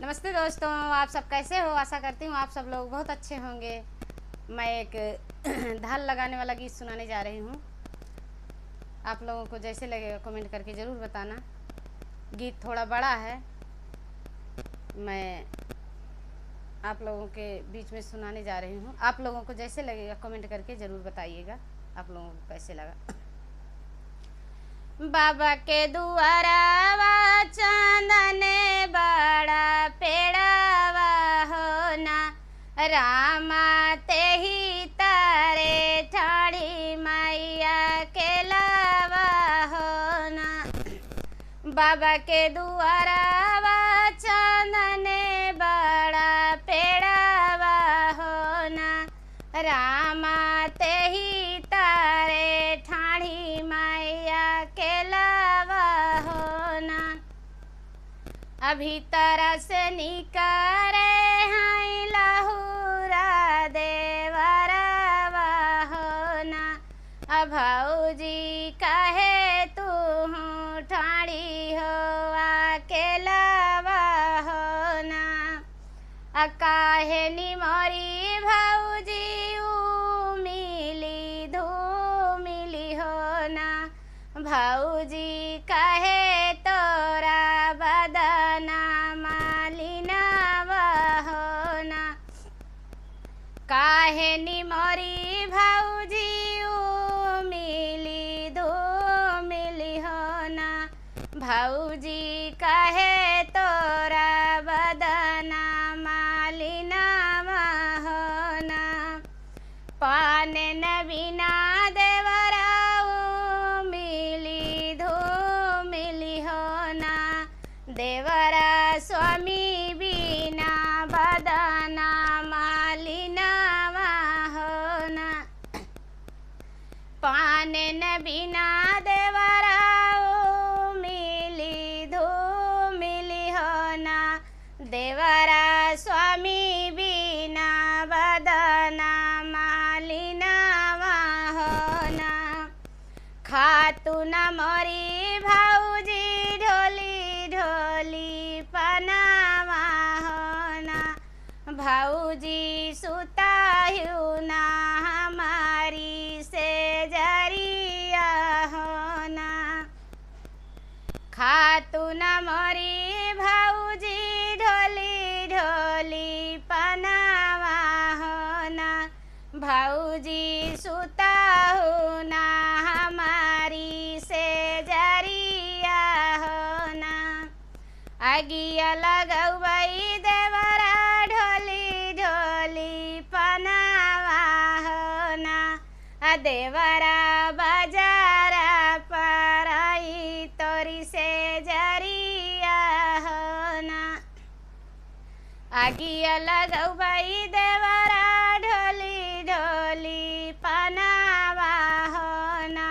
नमस्ते दोस्तों, आप सब कैसे हो। आशा करती हूँ आप सब लोग बहुत अच्छे होंगे। मैं एक धाल लगाने वाला गीत सुनाने जा रही हूँ। आप लोगों को जैसे लगेगा कमेंट करके ज़रूर बताना। गीत थोड़ा बड़ा है, मैं आप लोगों के बीच में सुनाने जा रही हूँ। आप लोगों को जैसे लगेगा कमेंट करके ज़रूर बताइएगा आप लोगों को कैसे लगा। बाबा के दुआरावा चंदने बड़ा पेड़ावा होना, रामा ते ही तारे ठाड़ी मैया के लावा होना। बाबा के दुआरावा चंदने बड़ा पेड़ावा होना, रामा ते ही तारे ठाड़ी मैया के लावा होना। अभी तरह से निकारे हैं लहुरा देवरावा होना, भौजी कहे तू हूँ ठाड़ी हो अकेलावा होना। काहे निमोरी भौजी मिली धूमिली होना, भौजी कहे तोरा बदना मालिनावा होना। काहे निमोरी भौजी मिली धूमिली होना, भौजी कहे तोरा बदना मालिनावा होना। पान न बिना देवराऊ मिली धूमिली होना, देवरा स्वामी बिना बदना मालिनावा होना। पान न बिना देवराऊ मिली धूमिली होना, देवरा स्वामी बिना बदना मालिनावा होना। खातू न मोरी भौजी ढोली ढोली पनावा होना, भौजी सुतायु ना हमारी से जरिया होना। खातू न मोरी भौजी ढोली ढोली पनावा होना, भौजी सुताहु ना हमारी से जरिया होना। आगिया लगौबई देवरा ढोली ढोली पनावा होना, देवरा बाजारा पर आई तोरी से जरिया होना। आगिया लगौबई देवरा ढोली ढोली पनावा होना,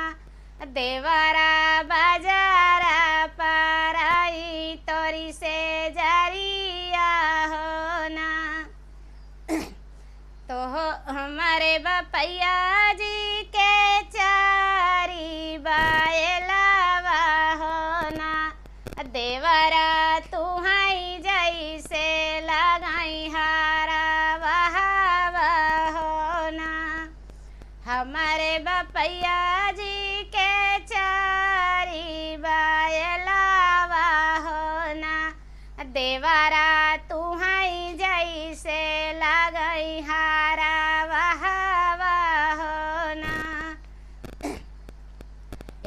देवरा बाजारा पर आई तोरी से जरिया होना। तो हमारे बपैया जी के चारी बायलावा होना, देवरा तू हाई जैसे लगाई हारा बहावा होना। हमारे बपैया जी के चारी बायलावा होना, देवरा तू हाई जैसे लगाई हारा बहावा होना।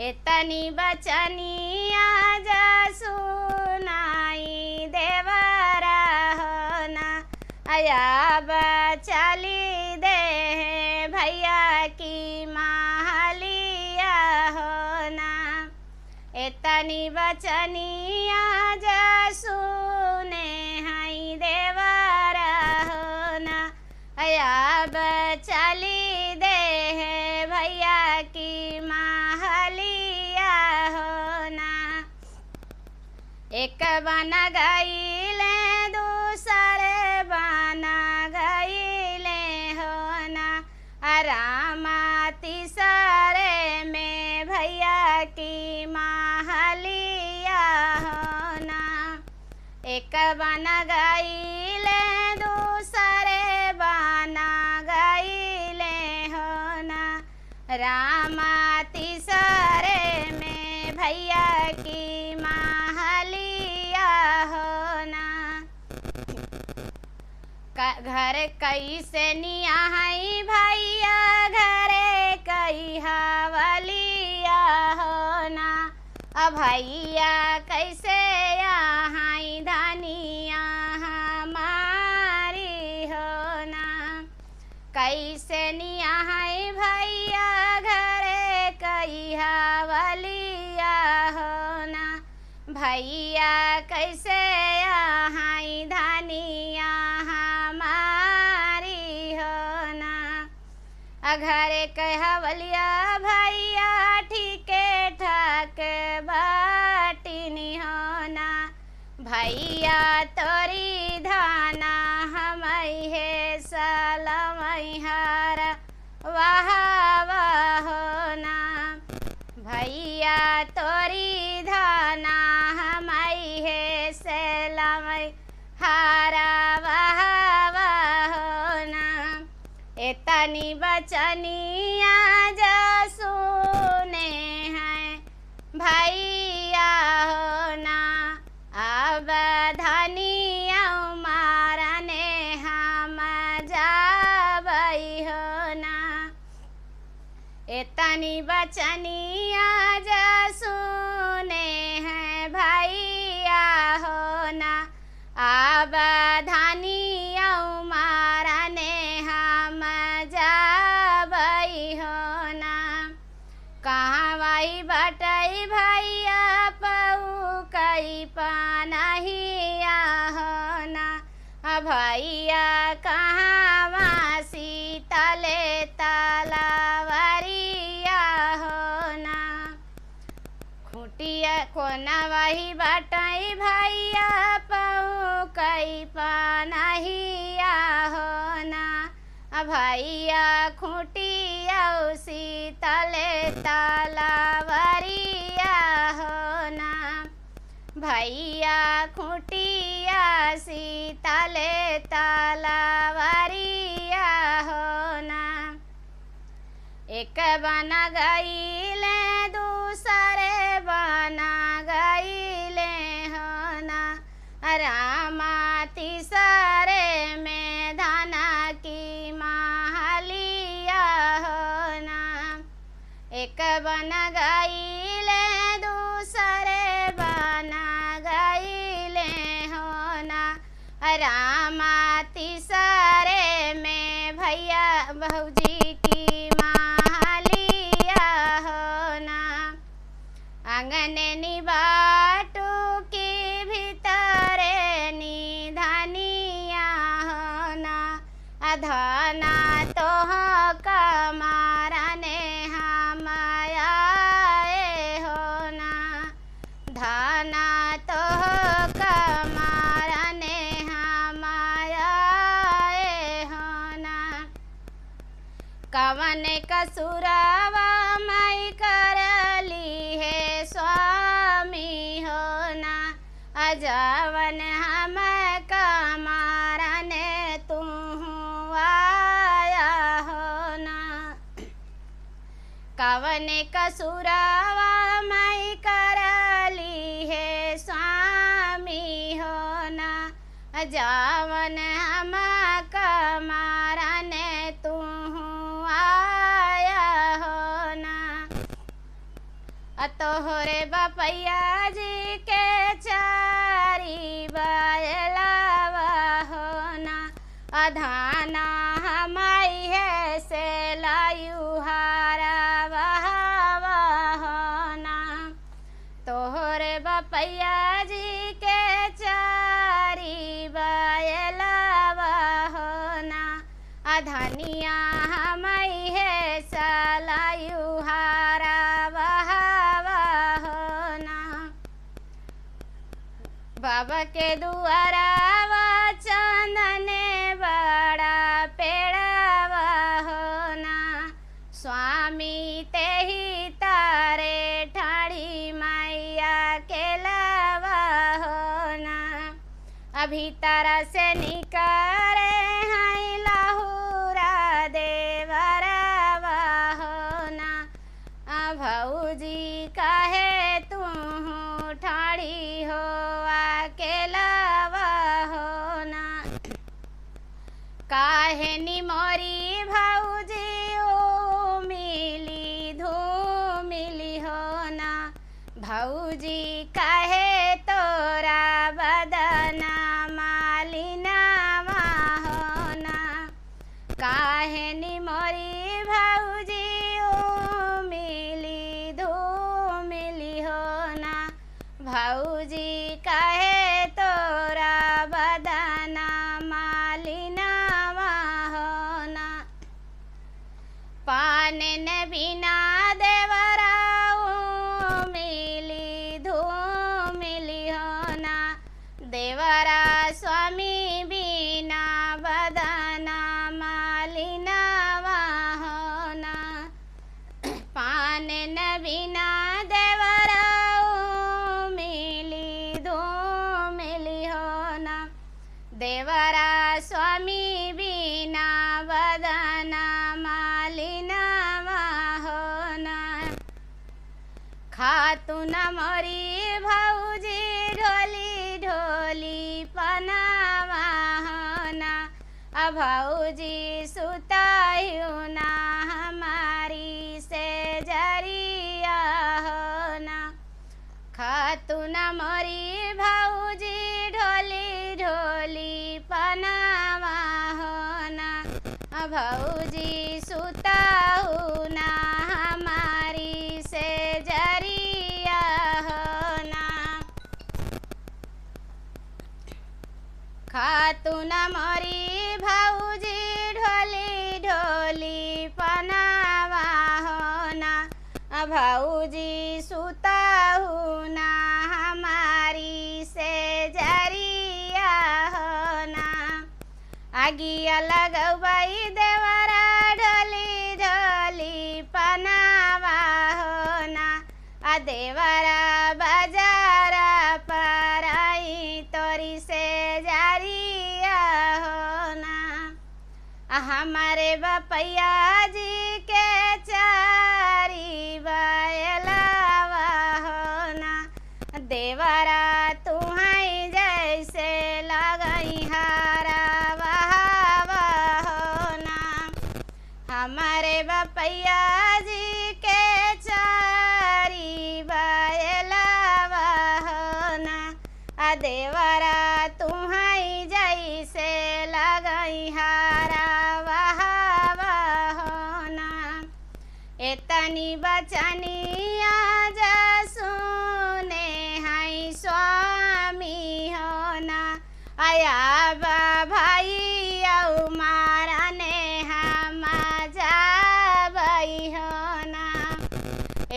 इतनी बचनिया जा सुनाई देवरा होना, आया बचली दे भैया की महलिया होना। इतनी बचनिया जा सुने हैं देवरा होना, आया बचली दे भैया की महलिया होना। एक बना गईले दूसरे बना गईले होना, रामा तीसरे में भैया की महलिया होना। एक बना गईले दूसरे बना गईले हो ना, रामा तीसरे में भैया की महलिया हो ना। घर कैसे नियाई भैया घरे कई हवलिया हो ना, भैया कैसे यहाँ धनिया हमारी हो ना। कैसे नियाई भैया घरे कई हवलिया हो ना, भैया कैसे यहाँ धनिया हमारी हो ना। घरे कहवलिया भैया ठीके ठाक बाटिनी हो ना, भैया तोरी धाना हमई है सलमई हार वाह वाह हो ना, भैया तोरी धाना हमई है सलमई हारा वाह वाह हो ना। एतनी बचनिया जा सुने हैं भैया हो ना, अब धनिया मारने हम जाबई हो ना। एतनी बचनिया जा सुने हैं भैया हो ना, अब धनिया मारने हम जाबई हो ना। कहाँ वही बटई भैया पऊ कई पानहिया हो ना, भैया कहाँ वासी तले तलावरिया हो ना। खुटिया कोना वही बटई भैया पऊ कई पानहिया हो ना, भैया खुटिया उसी तले तलावरिया हो ना, भैया खुटिया सी तले तलावरिया हो ना। एक बना गईले दूसरे बना गईले हो ना, रामा तीसरे में धना की महलिया हो ना। एक बना गईले दूसरे बना गईले हो ना, रामा तीसरे में भैया भौजी की महलिया हो ना। आंगने निबाटू की भीतरे निधनिया हो ना, धना तो कमारने हम आए हो ना, धना तो कमारने हम आए हो ना। कवन कसुरवा मई करली है स्वामी हो ना, अजवन हम कमारने तू आया हो ना। कवन कसुरवा मई करली है स्वामी हो ना, जावन हम कमारने तू आया हो ना। तोहरे बपैया जी के चारी बयलावा हो ना, अधाना हमाई है से लायु हारा बहावा हो ना। तोहरे बपैया जी के चारी बयलावा हो ना, अधनिया हमाई है सलायु हारा बहावा हो ना। बाबा के दुआरा चंदने बड़ा पेड़ावा हो ना, स्वामी ते ही तारे ठाड़ी मैया के लावा हो ना। अभी तारा से निकरे हैं लहुरा देवरवा हो ना। भौजी काहे तू ठाड़ी हो अकेलावा हो ना। काहे नी मोरी भौजी ओ मिली धूमिली हो ना। भौजी काहे तोरा बदना मालिनावा हो ना। काहे नी मोरी भौजी ओ मिली धूमिली हो ना। भौजी काहे तोरा बदना मालिनावा हो ना। पान न बिना देवरा ओ मिली धूमिली हो ना। देवरा स्वामी बिना बदना मालिनावा हो ना। पान न बिना देवरा ओ मिली धूमिली हो ना। देवरा स्वामी बिना बदना मालिनावा हो ना। खातू न मोरी भौजी ढोली ढोली पनावा हो ना। भौजी सुतायु ना हमारी से जरिया हो ना। खातू न मोरी भौजी ढोली ढोली पनावा हो ना। भौजी सुताहु ना हमारी से जरिया हो ना। खातू न मोरी भौजी ढोली ढोली पनावा हो ना। भौजी सुताहु ना हमारी से जरिया हो ना। आगिया लगवाई देवरा ढोली ढोली पनावा हो ना। देवरा बाजारा पर आई तोरी से जरिया हो ना। हमारे बपैया जी के चारी बैलावा हो ना। देवरा तुहाई जैसे लगई हारा बहावा हो ना। हमारे बपैया जी के चारी बैलावा हो ना। देवरा तुहाई जैसे लगई हारा बहावा हो ना। एतनी बचनिया जा सुने हैं स्वामी हो ना। आया बा भाई औ मारने हम जाबई हो ना।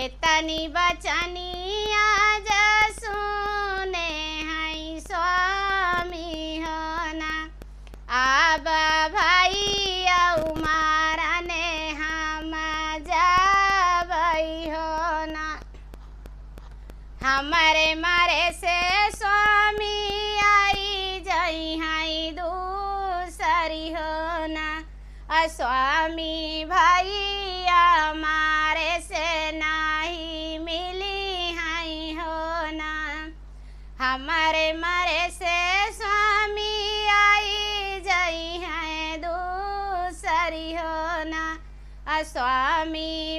एतनी बचनिया जा सुने हैं स्वामी हो ना। आबा भाई औ मारने हम जाबई हो ना। हमारे मारे से स्वामी आई जई हैं दूसरी हो ना। स्वामी भाई हमारे से नहीं मिली हैं हो ना। हमारे मारे से स्वामी आई जई हैं दूसरी हो ना। स्वामी